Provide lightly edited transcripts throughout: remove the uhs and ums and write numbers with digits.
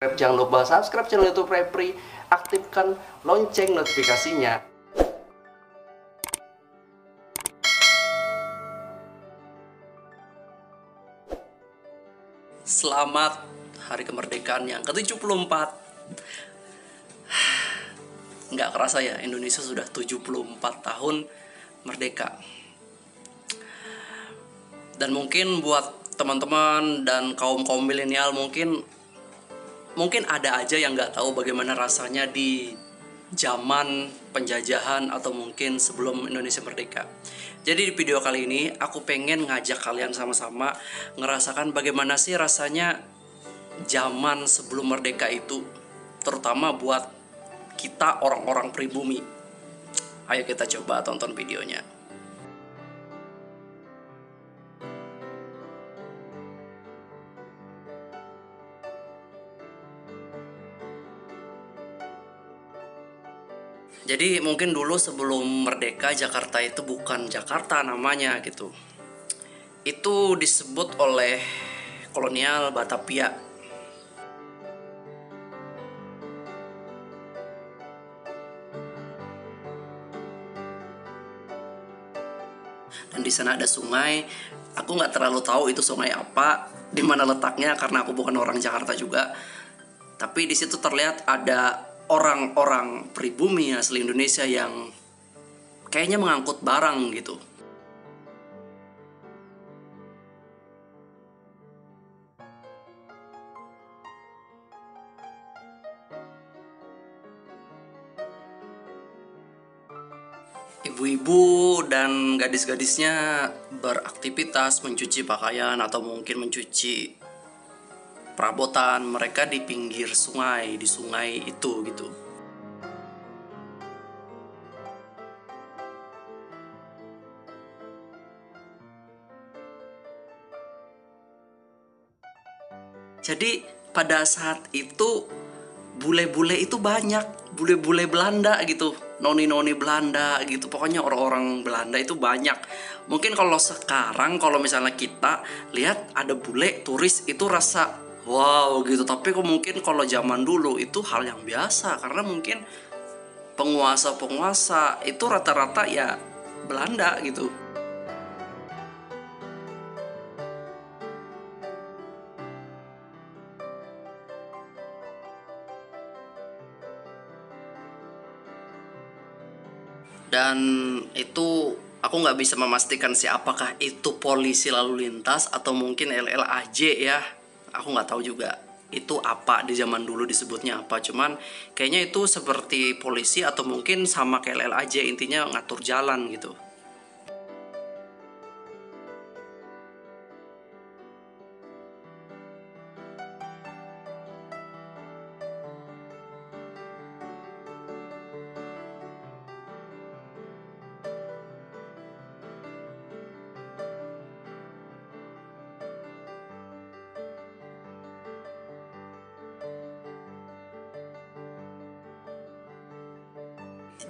Jangan lupa subscribe channel YouTube Repri, aktifkan lonceng notifikasinya. Selamat Hari Kemerdekaan yang ke-74. Nggak kerasa ya, Indonesia sudah 74 tahun merdeka. Dan mungkin buat teman-teman dan kaum-kaum milenial mungkin ada aja yang nggak tahu bagaimana rasanya di zaman penjajahan atau mungkin sebelum Indonesia merdeka. Jadi di video kali ini aku pengen ngajak kalian sama-sama ngerasakan bagaimana sih rasanya zaman sebelum merdeka itu, terutama buat kita orang-orang pribumi. Ayo kita coba tonton videonya. Jadi mungkin dulu sebelum merdeka Jakarta itu bukan Jakarta namanya gitu. Itu disebut oleh kolonial Batavia. Dan di sana ada sungai. Aku nggak terlalu tahu itu sungai apa, di mana letaknya karena aku bukan orang Jakarta juga. Tapi di situ terlihat ada orang-orang pribumi asli Indonesia yang kayaknya mengangkut barang gitu. Ibu-ibu dan gadis-gadisnya beraktivitas mencuci pakaian atau mungkin mencuci perabotan mereka di pinggir sungai, di sungai itu gitu. Jadi pada saat itu bule-bule itu banyak, bule-bule Belanda gitu, noni-noni Belanda gitu, pokoknya orang-orang Belanda itu banyak. Mungkin kalau sekarang kalau misalnya kita lihat ada bule turis itu rasa wow gitu, tapi kok mungkin kalau zaman dulu itu hal yang biasa karena mungkin penguasa-penguasa itu rata-rata ya Belanda gitu. Dan itu aku nggak bisa memastikan sih apakah itu polisi lalu lintas atau mungkin LLAJ ya. Aku nggak tahu juga itu apa di zaman dulu disebutnya apa. Cuman kayaknya itu seperti polisi atau mungkin sama kayak LLAJ, intinya ngatur jalan gitu.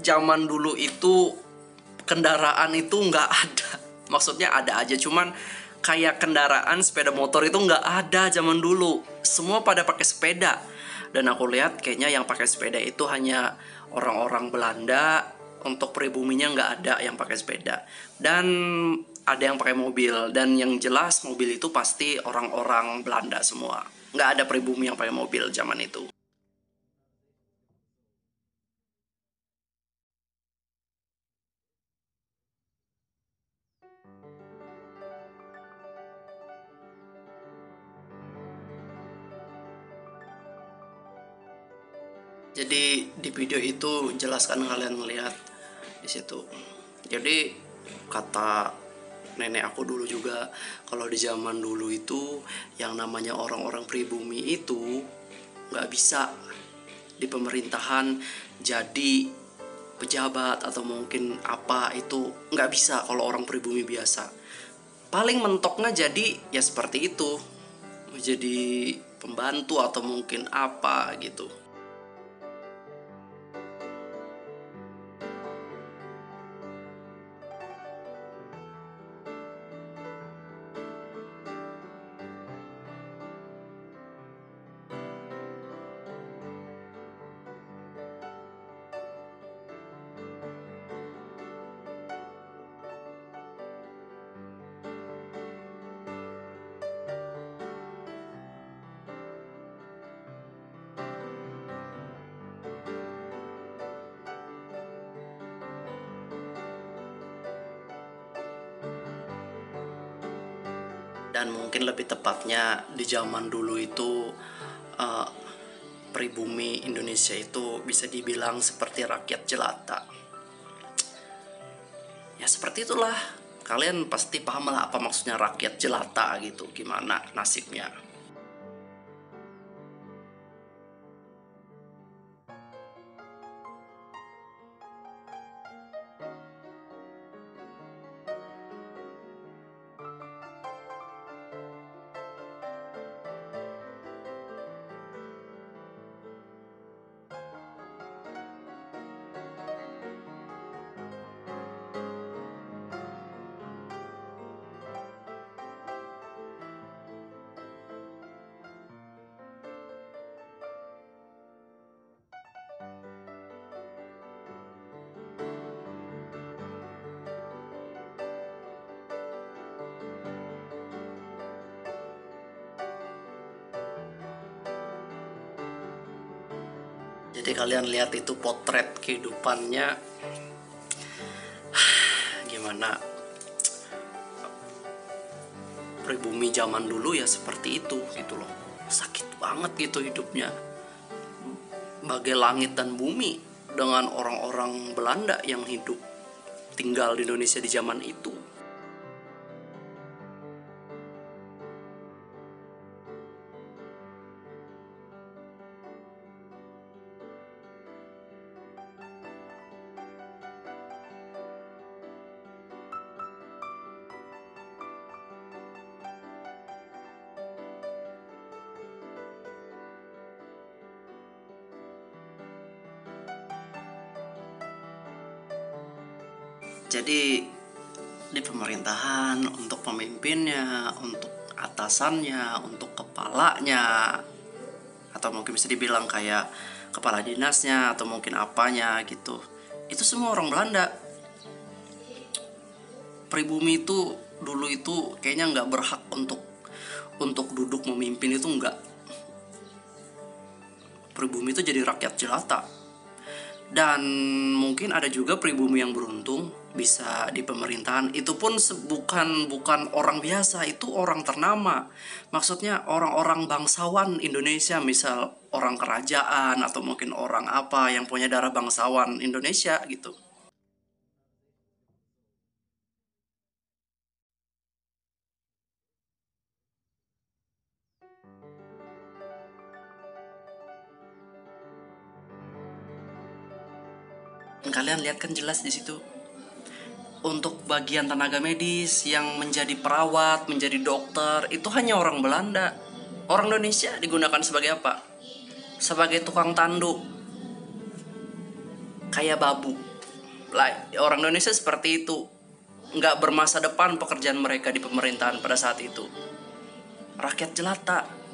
Zaman dulu itu kendaraan itu nggak ada. Maksudnya ada aja, cuman kayak kendaraan sepeda motor itu nggak ada zaman dulu. Semua pada pakai sepeda. Dan aku lihat kayaknya yang pakai sepeda itu hanya orang-orang Belanda. Untuk pribuminya nggak ada yang pakai sepeda. Dan ada yang pakai mobil. Dan yang jelas mobil itu pasti orang-orang Belanda semua. Nggak ada pribumi yang pakai mobil zaman itu. Jadi di video itu jelaskan kalian melihat di situ. Jadi kata nenek aku dulu juga kalau di zaman dulu itu yang namanya orang-orang pribumi itu nggak bisa di pemerintahan jadi pejabat atau mungkin apa, itu nggak bisa kalau orang pribumi biasa. Paling mentoknya jadi ya seperti itu, jadi pembantu atau mungkin apa gitu. Dan mungkin lebih tepatnya di zaman dulu itu eh, pribumi Indonesia itu bisa dibilang seperti rakyat jelata. Ya seperti itulah, kalian pasti paham lah apa maksudnya rakyat jelata gitu, gimana nasibnya. Jadi kalian lihat itu potret kehidupannya gimana pribumi zaman dulu ya seperti itu gitu loh. Sakit banget gitu hidupnya. Bagai langit dan bumi dengan orang-orang Belanda yang hidup tinggal di Indonesia di zaman itu. Jadi di pemerintahan, untuk pemimpinnya, untuk atasannya, untuk kepalanya, atau mungkin bisa dibilang kayak kepala dinasnya atau mungkin apanya gitu, itu semua orang Belanda. Pribumi itu dulu itu kayaknya nggak berhak untuk duduk memimpin, itu nggak. Pribumi itu jadi rakyat jelata. Dan mungkin ada juga pribumi yang beruntung bisa di pemerintahan. Itu pun bukan orang biasa, itu orang ternama. Maksudnya orang-orang bangsawan Indonesia, misal orang kerajaan atau mungkin orang apa yang punya darah bangsawan Indonesia gitu. Kalian lihat kan jelas di situ. Untuk bagian tenaga medis yang menjadi perawat, menjadi dokter, itu hanya orang Belanda. Orang Indonesia digunakan sebagai apa? Sebagai tukang tanduk, kayak babu. Orang Indonesia seperti itu. Nggak bermasa depan pekerjaan mereka di pemerintahan pada saat itu. Rakyat jelata.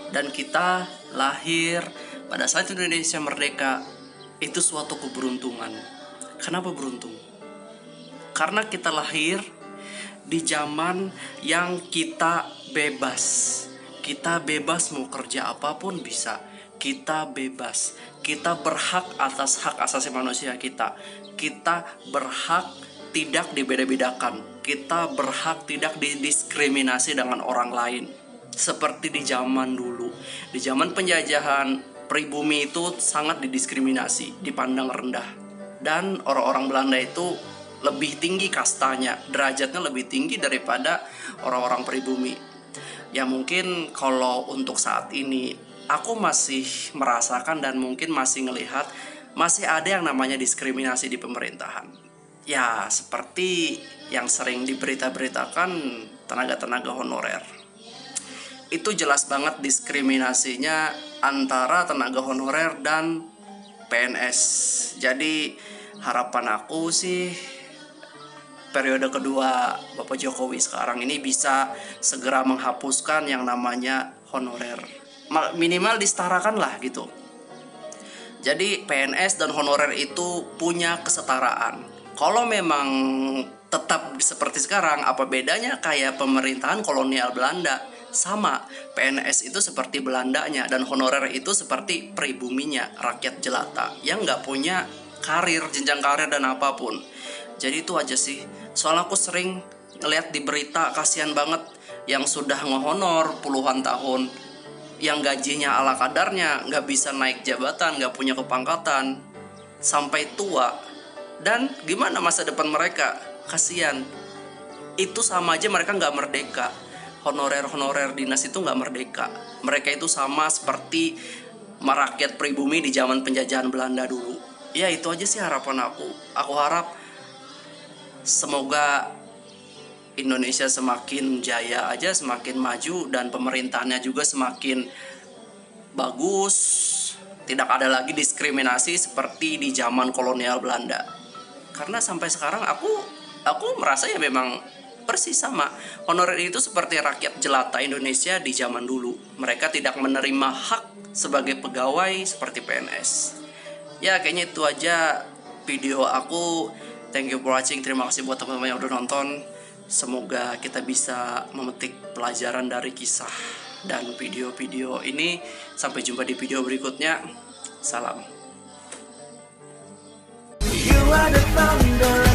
Dan kita lahir pada saat Indonesia merdeka, itu suatu keberuntungan. Kenapa beruntung? Karena kita lahir di zaman yang kita bebas. Kita bebas mau kerja apapun bisa. Kita bebas. Kita berhak atas hak asasi manusia kita. Kita berhak tidak dibeda-bedakan. Kita berhak tidak didiskriminasi dengan orang lain. Seperti di zaman dulu. Di zaman penjajahan, pribumi itu sangat didiskriminasi, dipandang rendah. Dan orang-orang Belanda itu lebih tinggi kastanya, derajatnya lebih tinggi daripada orang-orang pribumi. Ya mungkin kalau untuk saat ini aku masih merasakan dan mungkin masih ngelihat masih ada yang namanya diskriminasi di pemerintahan. Ya seperti yang sering diberita-beritakan tenaga-tenaga honorer. Itu jelas banget diskriminasinya antara tenaga honorer dan PNS. Jadi harapan aku sih periode kedua Bapak Jokowi sekarang ini bisa segera menghapuskan yang namanya honorer. Minimal disetarakan lah gitu. Jadi PNS dan honorer itu punya kesetaraan. Kalau memang tetap seperti sekarang, apa bedanya kayak pemerintahan kolonial Belanda? Sama, PNS itu seperti Belandanya dan honorer itu seperti pribuminya, rakyat jelata yang nggak punya karir, jenjang karir dan apapun. Jadi itu aja sih. Soalnya aku sering ngeliat di berita, kasihan banget yang sudah ngehonor puluhan tahun, yang gajinya ala kadarnya, nggak bisa naik jabatan, nggak punya kepangkatan sampai tua. Dan gimana masa depan mereka? Kasihan. Itu sama aja mereka nggak merdeka. Honorer dinas itu nggak merdeka. Mereka itu sama seperti merakyat pribumi di zaman penjajahan Belanda dulu. Ya itu aja sih harapan aku. Aku harap semoga Indonesia semakin jaya aja, semakin maju, dan pemerintahannya juga semakin bagus. Tidak ada lagi diskriminasi seperti di zaman kolonial Belanda. Karena sampai sekarang aku merasa ya memang persis sama. Honorer itu seperti rakyat jelata Indonesia di zaman dulu. Mereka tidak menerima hak sebagai pegawai seperti PNS. Ya kayaknya itu aja video aku. Thank you for watching. Terima kasih buat teman-teman yang udah nonton. Semoga kita bisa memetik pelajaran dari kisah dan video-video ini. Sampai jumpa di video berikutnya. Salam. You are the thunder